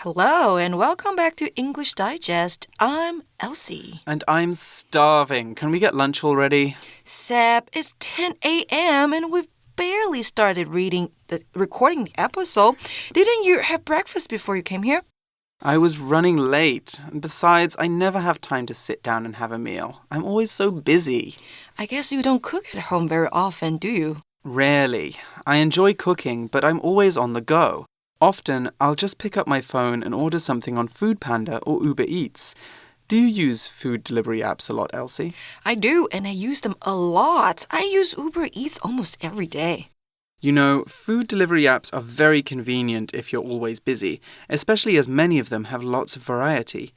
Hello and welcome back to English Digest. I'm Elsie. And I'm starving. Can we get lunch already? Seb, it's 10 a.m. and we've barely started recording the episode. Didn't you have breakfast before you came here? I was running late. And besides, I never have time to sit down and have a meal. I'm always so busy. I guess you don't cook at home very often, do you? Rarely. I enjoy cooking, but I'm always on the go. Often, I'll just pick up my phone and order something on Foodpanda or Uber Eats. Do you use food delivery apps a lot, Elsie? I do, and I use them a lot. I use Uber Eats almost every day. You know, food delivery apps are very convenient if you're always busy, especially as many of them have lots of variety.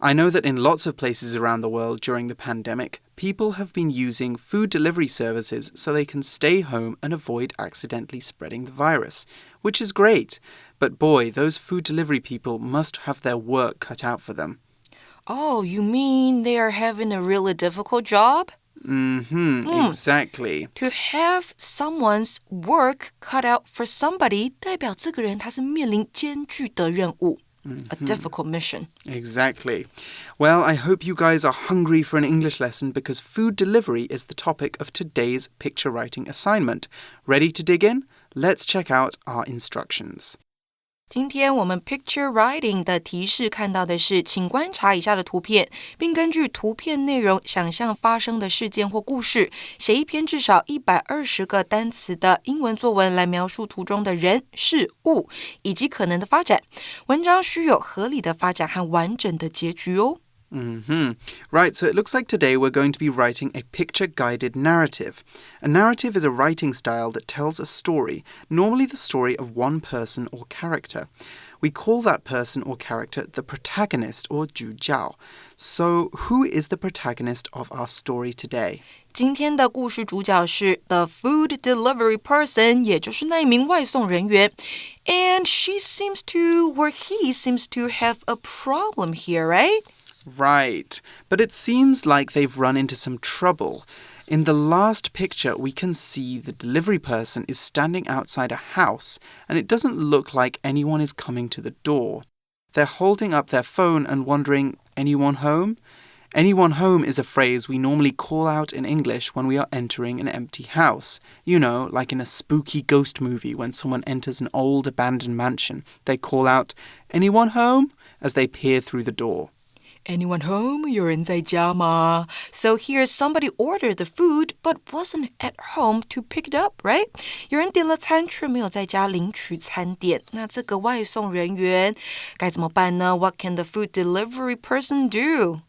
I know that in lots of places around the world during the pandemic, people have been using food delivery services so they can stay home and avoid accidentally spreading the virus, which is great. But boy, those food delivery people must have their work cut out for them. Oh, you mean they are having a really difficult job? Exactly. To have someone's work cut out for somebody 代表这个人他是面临艰巨的任务。A difficult mission. Exactly. Well, I hope you guys are hungry for an English lesson because food delivery is the topic of today's picture writing assignment. Ready to dig in? Let's check out our instructions. 今天我们 picture writing 的提示看到的是，请观察以下的图片，并根据图片内容想象发生的事件或故事，写一篇至少120个单词的英文作文来描述图中的人、事物以及可能的发展。文章需有合理的发展和完整的结局哦。Right, so it looks like today we're going to be writing a picture-guided narrative. A narrative is a writing style that tells a story, normally the story of one person or character. We call that person or character the protagonist or 主角. So, who is the protagonist of our story today? 今天的故事主角是 the food delivery person, 也就是那一名外送人员。And he seems to have a problem here, right? Right, but it seems like they've run into some trouble. In the last picture, we can see the delivery person is standing outside a house, and it doesn't look like anyone is coming to the door. They're holding up their phone and wondering, anyone home? Anyone home is a phrase we normally call out in English when we are entering an empty house. You know, like in a spooky ghost movie when someone enters an old abandoned mansion. They call out, anyone home? As they peer through the door. Anyone home? 有人在家吗? So here somebody ordered the food but wasn't at home to pick it up, right? 有人点了餐却没有在家领取餐点。那这个外送人员该怎么办呢? What can the food delivery person do?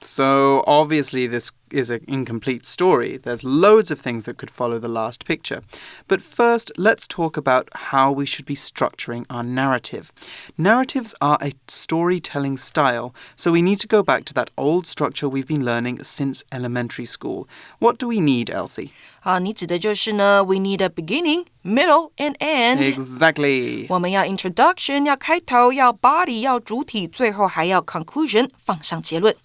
So obviously this is an incomplete story. There's loads of things that could follow the last picture. But first, let's talk about how we should be structuring our narrative. Narratives are a storytelling style, so we need to go back to that old structure we've been learning since elementary school. What do we need, Elsie? 你指的就是呢 we need a beginning, middle, and end. Exactly. 我们要 introduction, 要开头，要 body, 要主体，最后还要 conclusion, 放上结论。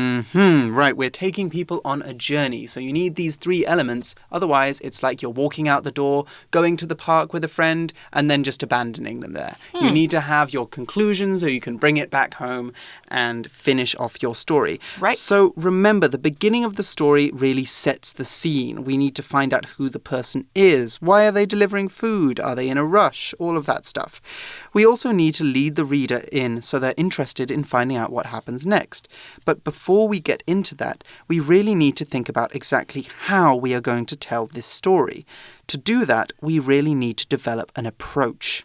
Right, we're taking people on a journey, so you need these three elements. Otherwise, it's like you're walking out the door, going to the park with a friend, and then just abandoning them there. You need to have your conclusion so you can bring it back home and finish off your story. Right. So remember, the beginning of the story really sets the scene. We need to find out who the person is. Why are they delivering food? Are they in a rush? All of that stuff. We also need to lead the reader in so they're interested in finding out what happens next. But before we get into that, we really need to think about exactly how we are going to tell this story. To do that, we really need to develop an approach.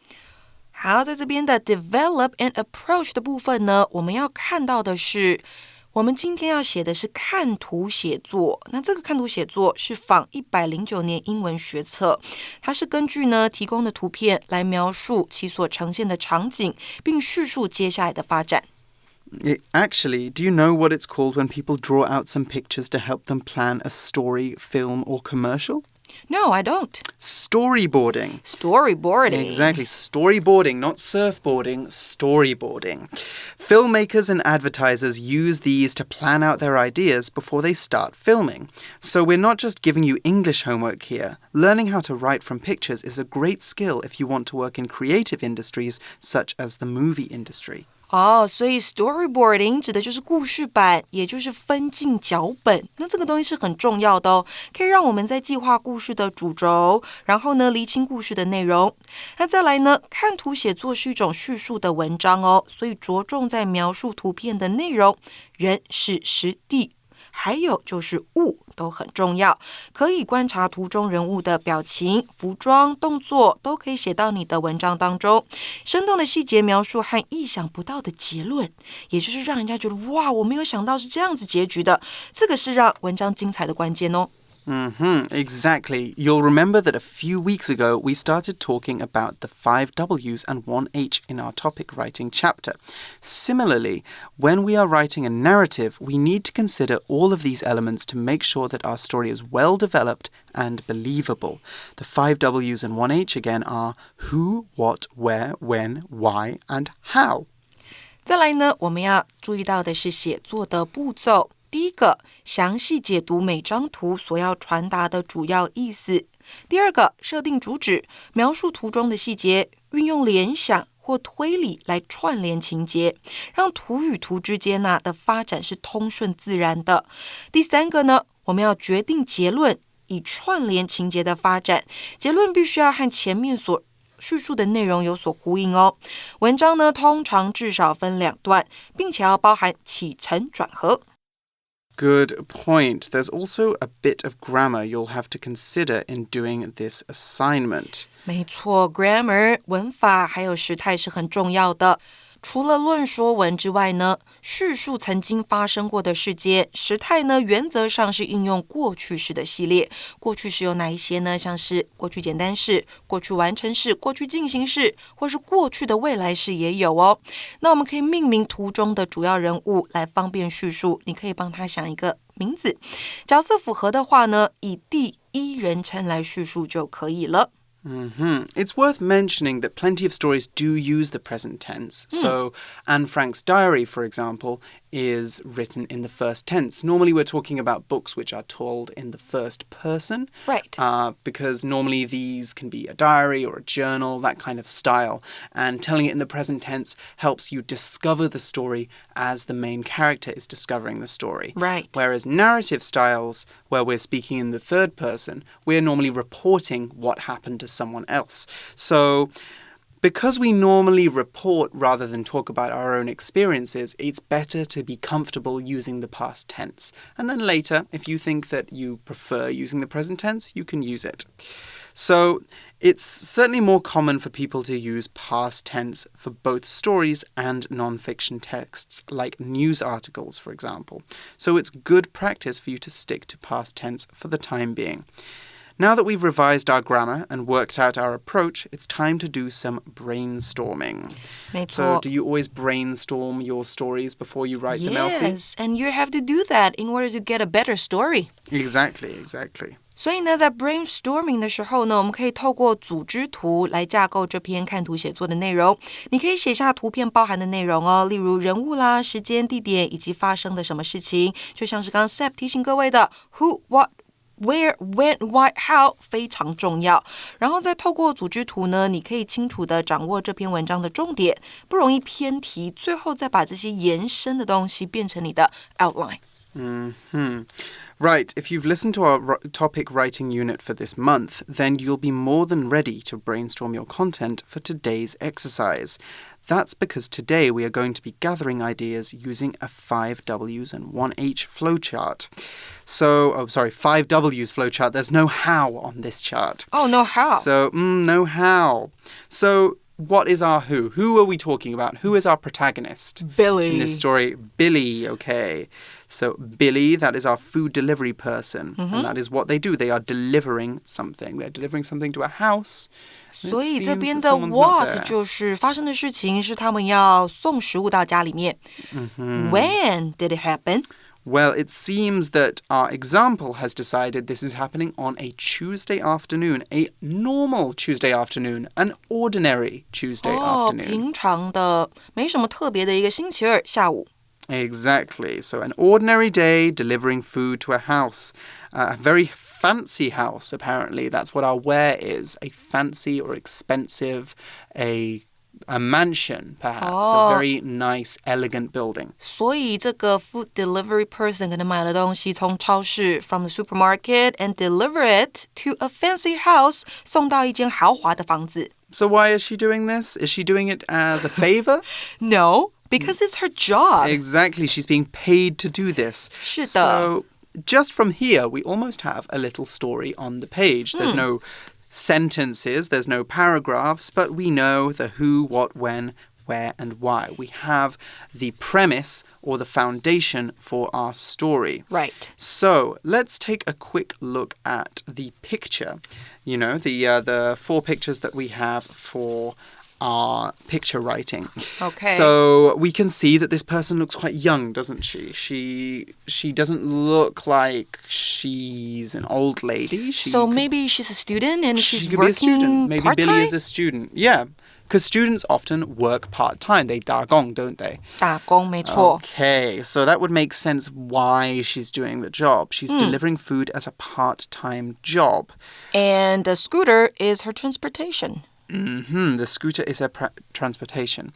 好，在这边的 develop and approach 的部分呢，我们要看到的是我们今天要写的是看图写作。那这个看图写作是仿109年英文学册，它是根据呢提供的图片来描述其所呈现的场景，并叙述接下来的发展。Actually, do you know what it's called when people draw out some pictures to help them plan a story, film, or commercial? No, I don't. Storyboarding. Storyboarding. Exactly. Storyboarding, not surfboarding, storyboarding. Filmmakers and advertisers use these to plan out their ideas before they start filming. So we're not just giving you English homework here. Learning how to write from pictures is a great skill if you want to work in creative industries such as the movie industry. 所以 storyboarding 指的就是故事板，也就是分镜脚本。那这个东西是很重要的可以让我们在计划故事的主轴，然后呢，厘清故事的内容。那再来呢，看图写作是一种叙述的文章所以着重在描述图片的内容，人、事、时、地。还有就是物都很重要，可以观察图中人物的表情、服装、动作，都可以写到你的文章当中。生动的细节描述和意想不到的结论，也就是让人家觉得哇，我没有想到是这样子结局的，这个是让文章精彩的关键Exactly. You'll remember that a few weeks ago we started talking about the 5 W's and 1 H in our topic writing chapter. Similarly, when we are writing a narrative, we need to consider all of these elements to make sure that our story is well developed and believable. The 5 W's and 1 H again are who, what, where, when, why, and how. 再来呢，我们要注意到的是写作的步骤。第一个，详细解读每张图所要传达的主要意思。第二个，设定主旨，描述图中的细节，运用联想或推理来串联情节，让图与图之间的发展是通顺自然的。第三个呢，我们要决定结论，以串联情节的发展，结论必须要和前面所叙述的内容有所呼应文章呢，通常至少分2段，并且要包含起承转合。Good point. There's also a bit of grammar you'll have to consider in doing this assignment. 没错 grammar 文法还有时态是很重要的。除了论说文之外呢，叙述曾经发生过的事件，时态呢原则上是应用过去式的系列。过去式有哪一些呢？像是过去简单式、过去完成式、过去进行式，或是过去的未来式也有那我们可以命名图中的主要人物来方便叙述，你可以帮他想一个名字。角色符合的话呢，以第一人称来叙述就可以了。It's worth mentioning that plenty of stories do use the present tense. So Anne Frank's diary, for example, is written in the first tense. Normally we're talking about books which are told in the first person. Right. Because normally these can be a diary or a journal, that kind of style. And telling it in the present tense helps you discover the story as the main character is discovering the story. Right. Whereas narrative styles, where we're speaking in the third person, we're normally reporting what happened to someone else. So because we normally report rather than talk about our own experiences, it's better to be comfortable using the past tense. And then later, if you think that you prefer using the present tense, you can use it. So it's certainly more common for people to use past tense for both stories and non-fiction texts, like news articles, for example. So it's good practice for you to stick to past tense for the time being. Now that we've revised our grammar and worked out our approach, it's time to do some brainstorming. 没错 So do you always brainstorm your stories before you write them, Elsie? Yes, and you have to do that in order to get a better story. Exactly. 所以呢，在 brainstorming 的时候呢，我们可以透过组织图来架构这篇看图写作的内容。你可以写下图片包含的内容例如人物啦、时间、地点以及发生的什么事情。就像是刚刚 Sep 提醒各位的 who, what, where, when, why, how 非常重要。然后再透过组织图呢，你可以清楚地掌握这篇文章的重点，不容易偏题，最后再把这些延伸的东西变成你的 outline。Right, if you've listened to our topic writing unit for this month, then you'll be more than ready to brainstorm your content for today's exercise. That's because today we are going to be gathering ideas using a 5 W's and 1 H flowchart. 5 W's flowchart. There's no how on this chart. Oh, no how. So, no how. So, what is our who? Who are we talking about? Who is our protagonist? Billy. In this story, Billy, okay. So Billy, that is our food delivery person. And that is what they do. They are delivering something. They're delivering something to a house. 所以这边的 what 就是发生的事情是他们要送食物到家里面。When did it happen? Well, it seems that our example has decided this is happening on a Tuesday afternoon, a normal Tuesday afternoon, an ordinary Tuesday afternoon. 平常的没什么特别的一个星期二下午。Exactly. So an ordinary day delivering food to a house. A very fancy house, apparently. That's what our where is. A fancy or expensive, a mansion, perhaps. A very nice, elegant building. 所以这个 food delivery person 可能买了东西从超市 from the supermarket and deliver it to a fancy house 送到一间豪华的房子。So why is she doing this? Is she doing it as a favor? No, because it's her job. Exactly. She's being paid to do this. 是的。 So just from here, we almost have a little story on the page. There's no sentences, there's no paragraphs, but we know the who, what, when, where, and why. We have the premise or the foundation for our story. Right. So let's take a quick look at the picture. You know, the 4 pictures that we have for our picture writing. Okay. So we can see that this person looks quite young, doesn't she? She doesn't look like she's an old lady. So maybe she's a student and she's could working be a student. Maybe part-time? Billy is a student. Yeah, because students often work part-time. They 打工, don't they? 打工没错。 Okay, so that would make sense why she's doing the job. She's delivering food as a part-time job. And the scooter is her transportation. The scooter is her transportation.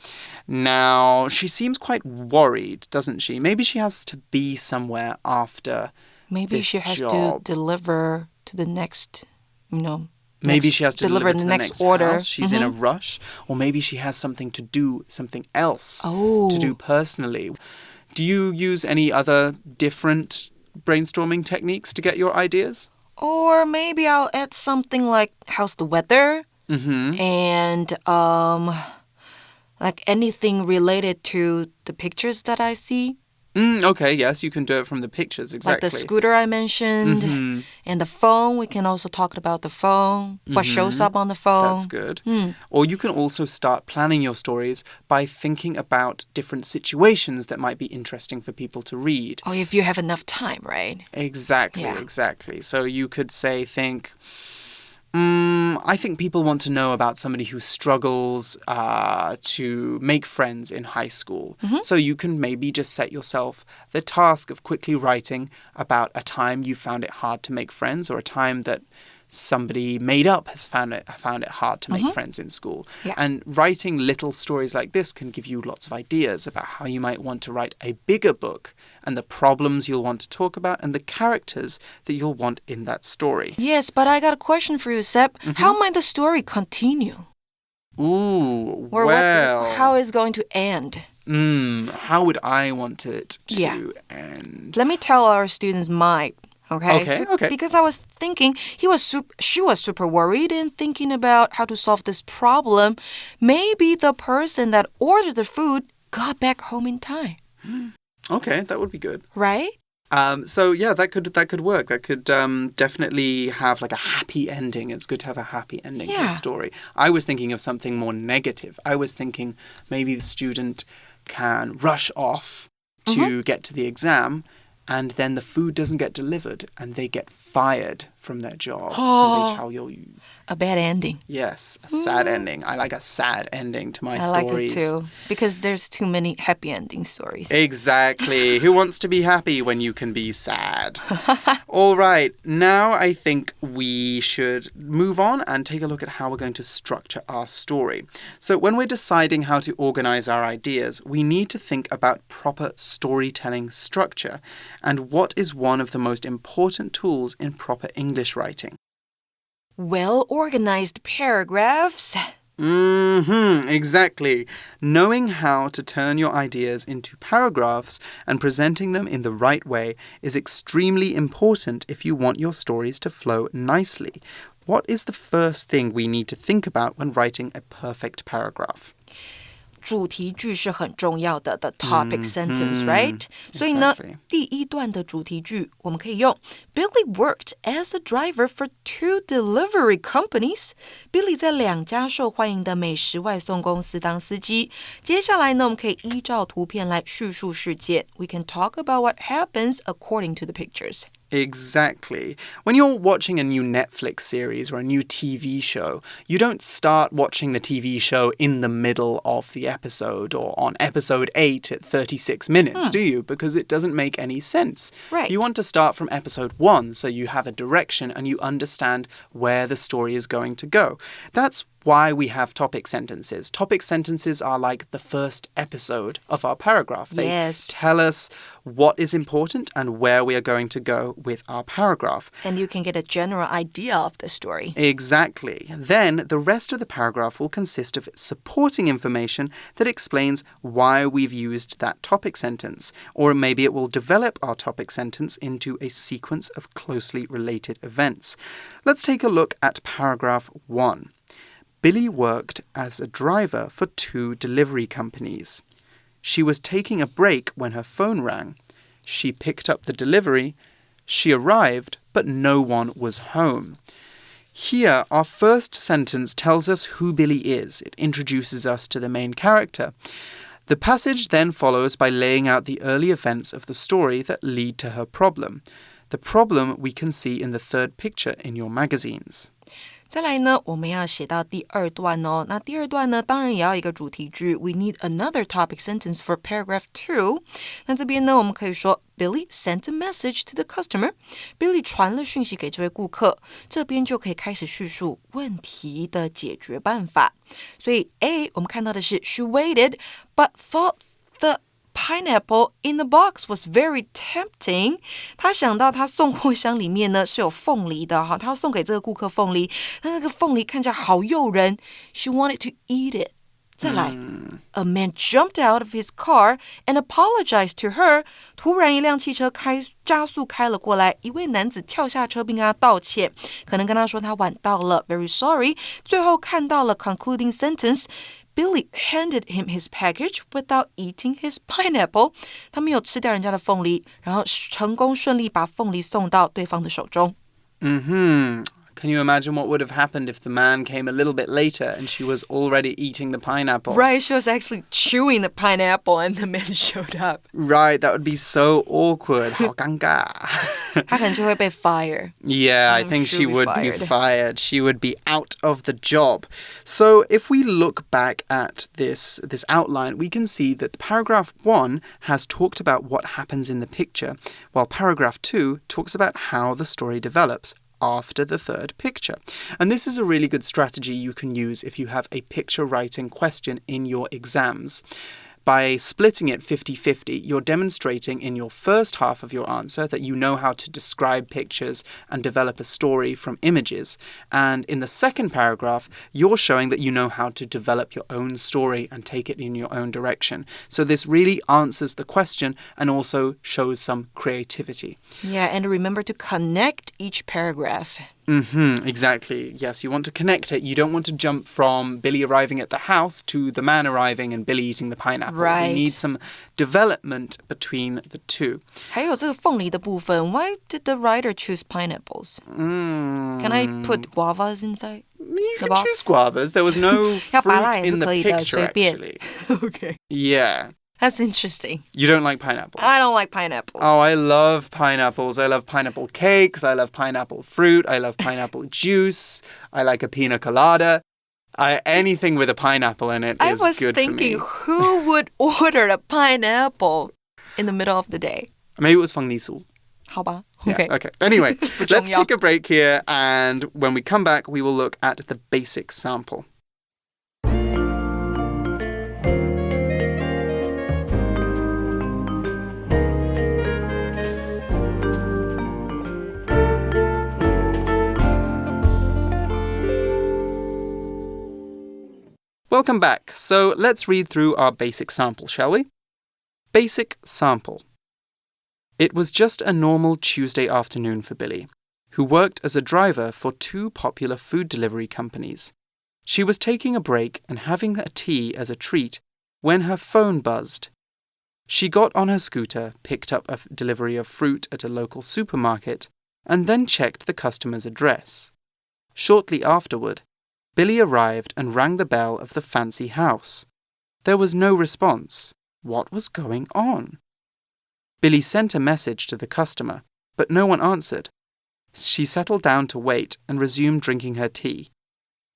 Now, she seems quite worried, doesn't she? Maybe she has to be somewhere after Maybe this she has job. to deliver to the next, Maybe she has to deliver to the next order. house. She's in a rush. Or maybe she has something to do, something else to do personally. Do you use any other different brainstorming techniques to get your ideas? Or maybe I'll add something like, how's the weather? And like anything related to the pictures that I see. Okay, yes, you can do it from the pictures, exactly. Like the scooter I mentioned. And the phone, we can also talk about the phone. What shows up on the phone. That's good. Or you can also start planning your stories by thinking about different situations that might be interesting for people to read. Oh, if you have enough time, right? Exactly, Yeah. exactly. So you could say, I think people want to know about somebody who struggles to make friends in high school. So you can maybe just set yourself the task of quickly writing about a time you found it hard to make friends or a time that somebody made up has found it hard to make friends in school. Yeah. And writing little stories like this can give you lots of ideas about how you might want to write a bigger book and the problems you'll want to talk about and the characters that you'll want in that story. Yes, but I got a question for you, Seb. How might the story continue? Ooh, Or well. how is it going to end? How would I want it to end? Let me tell our students mine. Okay. Okay. Because I was thinking she was super worried and thinking about how to solve this problem. Maybe the person that ordered the food got back home in time. Okay, that would be good. Right? So yeah, that could work. That could definitely have like a happy ending. It's good to have a happy ending to the story. I was thinking of something more negative. I was thinking maybe the student can rush off to get to the exam, and then the food doesn't get delivered, and they get fired from their job. A bad ending. Yes, a sad ending. I like a sad ending to my stories. I like it too, because there's too many happy ending stories. Exactly. Who wants to be happy when you can be sad? All right. Now I think we should move on and take a look at how we're going to structure our story. So when we're deciding how to organize our ideas, we need to think about proper storytelling structure and what is one of the most important tools in proper English writing. Well-organized paragraphs. Exactly. Knowing how to turn your ideas into paragraphs and presenting them in the right way is extremely important if you want your stories to flow nicely. What is the first thing we need to think about when writing a perfect paragraph? 主题句是很重要的 the topic sentence, right? 所以呢，第一段的主题句我们可以用 Billy worked as a driver for 2 delivery companies. Billy 在2家受欢迎的美食外送公司当司机。接下来呢，我们可以依照图片来叙述事件。We can talk about what happens according to the pictures. Exactly. When you're watching a new Netflix series or a new TV show, you don't start watching the TV show in the middle of the episode or on episode 8 at 36 minutes, do you? Because it doesn't make any sense. Right. You want to start from episode 1 so you have a direction and you understand where the story is going to go. That's why we have topic sentences. Topic sentences are like the first episode of our paragraph. They tell us what is important and where we are going to go with our paragraph. And you can get a general idea of the story. Exactly. Then the rest of the paragraph will consist of supporting information that explains why we've used that topic sentence. Or maybe it will develop our topic sentence into a sequence of closely related events. Let's take a look at paragraph 1. Billy worked as a driver for 2 delivery companies. She was taking a break when her phone rang. She picked up the delivery. She arrived, but no one was home. Here, our first sentence tells us who Billy is. It introduces us to the main character. The passage then follows by laying out the early events of the story that lead to her problem. The problem we can see in the third picture in your magazines. 再来呢，我们要写到第2段哦。那第2段呢，当然也要一个主题句。We need another topic sentence for paragraph 2. 那这边呢，我们可以说 Billy sent a message to the customer. Billy 传了讯息给这位顾客。这边就可以开始叙述问题的解决办法。所以 A 我们看到的是 She waited, but thought the pineapple in the box was very tempting. 他想到他送货箱里面呢是有凤梨的哈，他要送给这个顾客凤梨，那个凤梨看起来好诱人。She wanted to eat it. 再来，A man jumped out of his car and apologized to her. 突然一辆汽车加速开了过来，一位男子跳下车并跟他道歉，可能跟他说他晚到了 ，very sorry. 最后看到了 concluding sentence.Billy handed him his package without eating his pineapple. 他没有吃掉人家的凤梨，然后成功顺利把凤梨送到对方的手中。Can you imagine what would have happened if the man came a little bit later and she was already eating the pineapple? Right, she was actually chewing the pineapple and the man showed up. Right, that would be so awkward. 好尴尬。他可能就会被 fire. Yeah, I think she would be fired. She would be out of the job. So if we look back at this outline, we can see that paragraph 1 has talked about what happens in the picture, while paragraph 2 talks about how the story develops.After the third picture. And this is a really good strategy you can use if you have a picture writing question in your exams. By splitting it 50-50, you're demonstrating in your first half of your answer that you know how to describe pictures and develop a story from images. And in the second paragraph, you're showing that you know how to develop your own story and take it in your own direction. So this really answers the question and also shows some creativity. Yeah, and remember to connect each paragraph. Exactly. Yes, you want to connect it. You don't want to jump from Billy arriving at the house to the man arriving and Billy eating the pineapple. Right. You need some development between the two. 还有这个凤梨的部分 Why did the writer choose pineapples? Can I put guavas inside? You can choose guavas. There was no fruit in the picture, actually. Okay. Yeah.That's interesting. You don't like pineapples? I don't like pineapples. Oh, I love pineapples. I love pineapple cakes. I love pineapple fruit. I love pineapple juice. I like a pina colada. Anything with a pineapple in it is good for me. I was thinking, who would order a pineapple in the middle of the day? Maybe it was 凤梨酥.好吧. Okay. Yeah, okay. Anyway, let's take a break here. And when we come back, we will look at the basic sample.Welcome back. So let's read through our basic sample, shall we? Basic sample. It was just a normal Tuesday afternoon for Billy, who worked as a driver for 2 popular food delivery companies. She was taking a break and having a tea as a treat when her phone buzzed. She got on her scooter, picked up a delivery of fruit at a local supermarket, and then checked the customer's address. Shortly afterward, Billy arrived and rang the bell of the fancy house. There was no response. What was going on? Billy sent a message to the customer, but no one answered. She settled down to wait and resumed drinking her tea.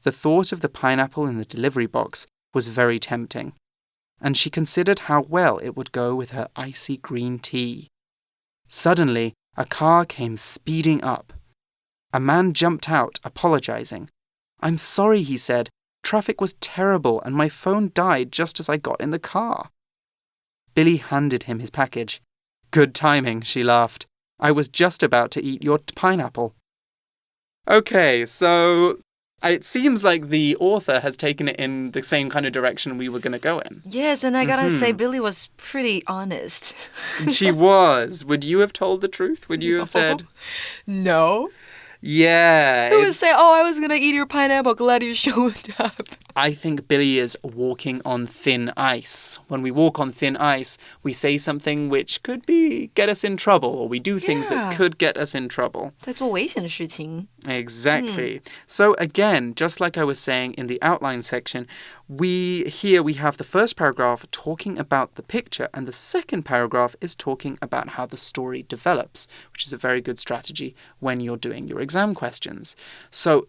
The thought of the pineapple in the delivery box was very tempting, and she considered how well it would go with her icy green tea. Suddenly, a car came speeding up. A man jumped out, apologizing. "I'm sorry," he said. "Traffic was terrible and my phone died just as I got in the car." Billy handed him his package. "Good timing," she laughed. "I was just about to eat your pineapple." Okay, so it seems like the author has taken it in the same kind of direction we were going to go in. Yes, and I gotta say, Billy was pretty honest. She was. Would you have told the truth? Would you have said? No. Yeah. Who would say, "Oh, I was going to eat your pineapple. Glad you showed up." I think Billy is walking on thin ice. When we walk on thin ice, we say something which could get us in trouble, or we do things that could get us in trouble. 在做危险的事情。 Exactly. So again, just like I was saying in the outline section, we have the first paragraph talking about the picture, and the second paragraph is talking about how the story develops, which is a very good strategy when you're doing your exam questions. So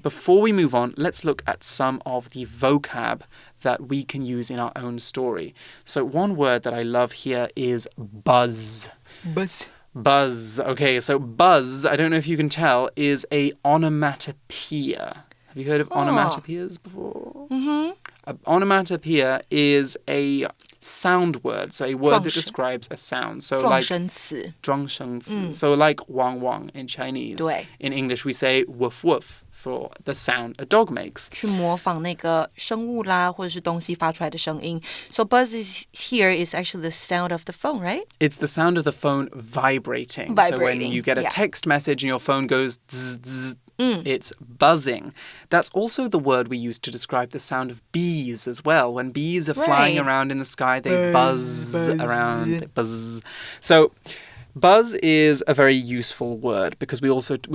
before we move on, let's look at some of the vocab that we can use in our own story. So one word that I love here is buzz. Buzz. Buzz. Okay, so buzz, I don't know if you can tell, is a onomatopoeia. Have you heard of onomatopoeias before? Onomatopoeia is a sound word, so a word that describes a sound. So 状 like 声词 zhuang sheng zi. So like wang wang in Chinese. 对 In English we say woof woof for the sound a dog makes. 去模仿那个生物啦，或者是东西发出来的声音。So buzz here is actually the sound of the phone, right? It's the sound of the phone vibrating. So when you get a text message and your phone goes zzz, zzz, it's buzzing. That's also the word we use to describe the sound of bees as well. When bees are flying around in the sky, they buzz around. They buzz. So buzz is a very useful word because we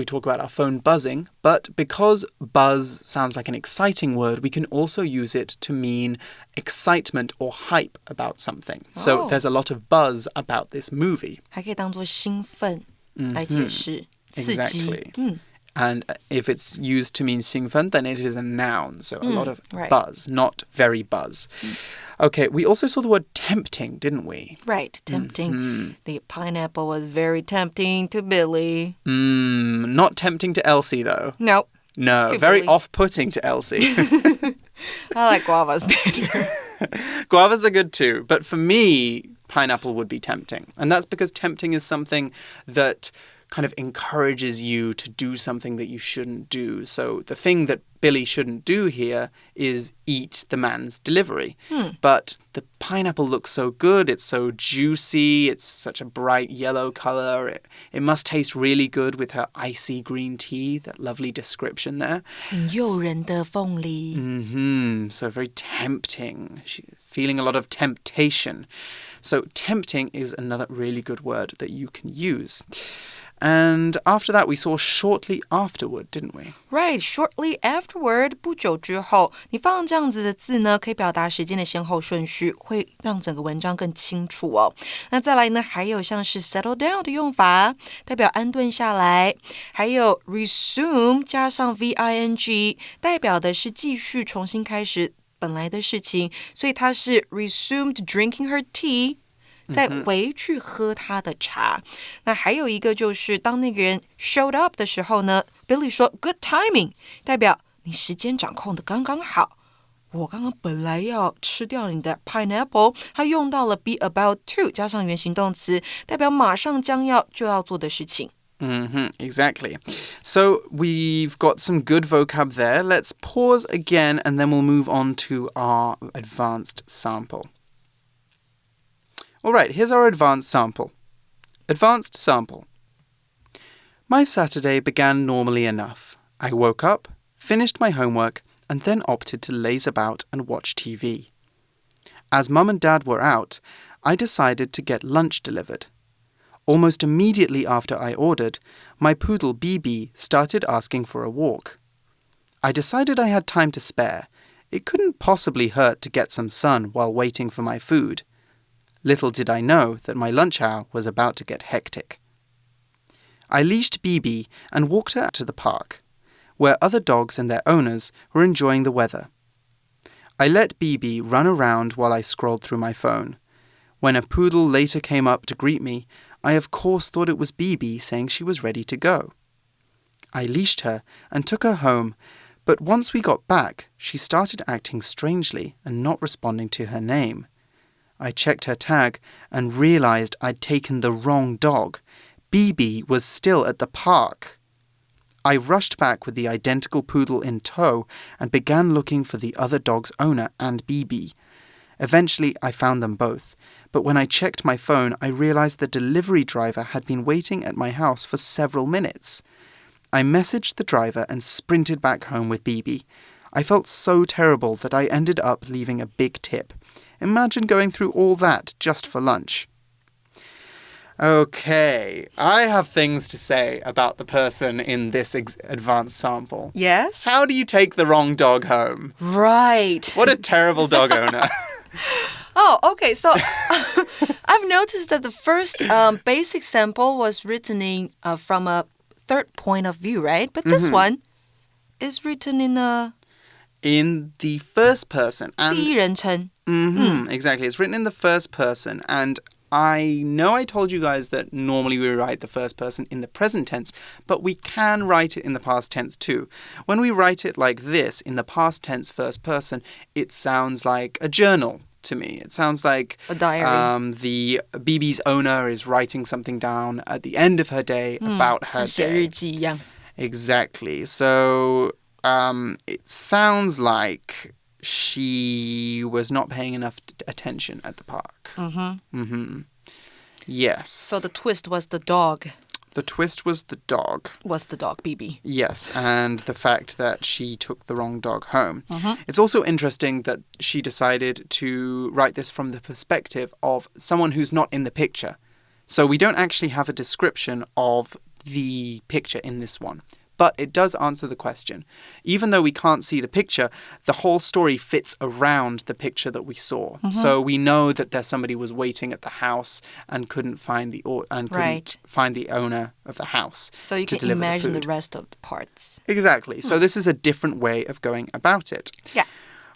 talk about our phone buzzing, but because buzz sounds like an exciting word, we can also use it to mean excitement or hype about something. So there's a lot of buzz about this movie. 还可以当作兴奋来解释，刺激。 Exactly. And if it's used to mean 兴奋, then it is a noun. So a lot of buzz, not very buzz. Okay, we also saw the word tempting, didn't we? Right, tempting. The pineapple was very tempting to Billy. Not tempting to Elsie, though. No. No, very off-putting to Elsie. I like guavas better. Guavas are good too, but for me, pineapple would be tempting. And that's because tempting is something that kind of encourages you to do something that you shouldn't do. So the thing that Billy shouldn't do here is eat the man's delivery. But the pineapple looks so good. It's so juicy. It's such a bright yellow color. It must taste really good with her icy green tea, that lovely description there. 很诱人的凤梨。 So very tempting. Feeling a lot of temptation. So tempting is another really good word that you can use. And after that, we saw shortly afterward, didn't we? Right, shortly afterward, 不久之后，你放这样子的字呢，可以表达时间的先后顺序，会让整个文章更清楚哦。那再来呢，还有像是 settle down 的用法，代表安顿下来，还有 resume 加上 VING， 代表的是继续重新开始本来的事情，所以它是 resumed drinking her tea。再回去喝他的茶。那还有一个就是当那个人 showed up 的时候呢 Billy 说 good timing 代表你时间掌控的刚刚好。我刚刚本来要吃掉你的 pineapple， 他用到了 be about to 加上原形动词，代表马上将要就要做的事情。Exactly. So we've got some good vocab there. Let's pause again and then we'll move on to our advanced sample. All right, here's our advanced sample. Advanced sample. My Saturday began normally enough. I woke up, finished my homework, and then opted to laze about and watch TV. As Mum and Dad were out, I decided to get lunch delivered. Almost immediately after I ordered, my poodle BB started asking for a walk. I decided I had time to spare. It couldn't possibly hurt to get some sun while waiting for my food. Little did I know that my lunch hour was about to get hectic. I leashed BB and walked her to the park, where other dogs and their owners were enjoying the weather. I let BB run around while I scrolled through my phone. When a poodle later came up to greet me, I of course thought it was BB saying she was ready to go. I leashed her and took her home, but once we got back, she started acting strangely and not responding to her name. I checked her tag and realized I'd taken the wrong dog. BB was still at the park. I rushed back with the identical poodle in tow and began looking for the other dog's owner and BB. Eventually, I found them both, but when I checked my phone, I realized the delivery driver had been waiting at my house for several minutes. I messaged the driver and sprinted back home with BB. I felt so terrible that I ended up leaving a big tip. Imagine going through all that just for lunch. Okay, I have things to say about the person in this advanced sample. Yes? How do you take the wrong dog home? Right. What a terrible dog owner. Oh, okay. So I've noticed that the first basic sample was written in from a third point of view, right? But this one is written in the first person. 第一人称. Exactly. It's written in the first person. And I know I told you guys that normally we write the first person in the present tense, but we can write it in the past tense too. When we write it like this, in the past tense first person, it sounds like a journal to me. It sounds like a diary. The BB's owner is writing something down at the end of her day about her day. 写日记一样. Exactly. So it sounds like she was not paying enough attention at the park. Yes. So the twist was the dog. The twist was the dog. Was the dog, BB. Yes, and the fact that she took the wrong dog home. It's also interesting that she decided to write this from the perspective of someone who's not in the picture. So we don't actually have a description of the picture in this one. But it does answer the question. Even though we can't see the picture, the whole story fits around the picture that we saw. So we know that there's somebody was waiting at the house and couldn't find the owner of the house. So you can imagine the rest of the parts. Exactly. So this is a different way of going about it. Yeah.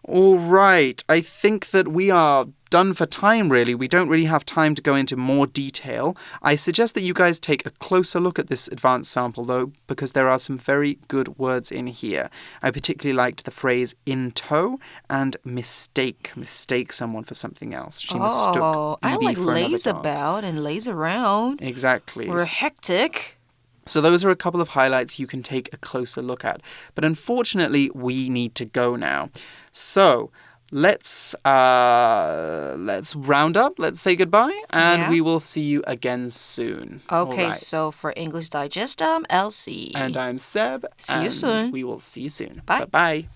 All right. I think that we are done for time, really. We don't really have time to go into more detail. I suggest that you guys take a closer look at this advanced sample, though, because there are some very good words in here. I particularly liked the phrase in tow and mistake. Mistake someone for something else. She mistook BB I like for another lays dog. about and lays around. Exactly. We're hectic. So those are a couple of highlights you can take a closer look at. But unfortunately, we need to go now. So let's round up. Let's say goodbye, and we will see you again soon. Okay, so for English Digest, I'm Elsie. And I'm Seb. See you soon. We will see you soon. Bye. Bye-bye.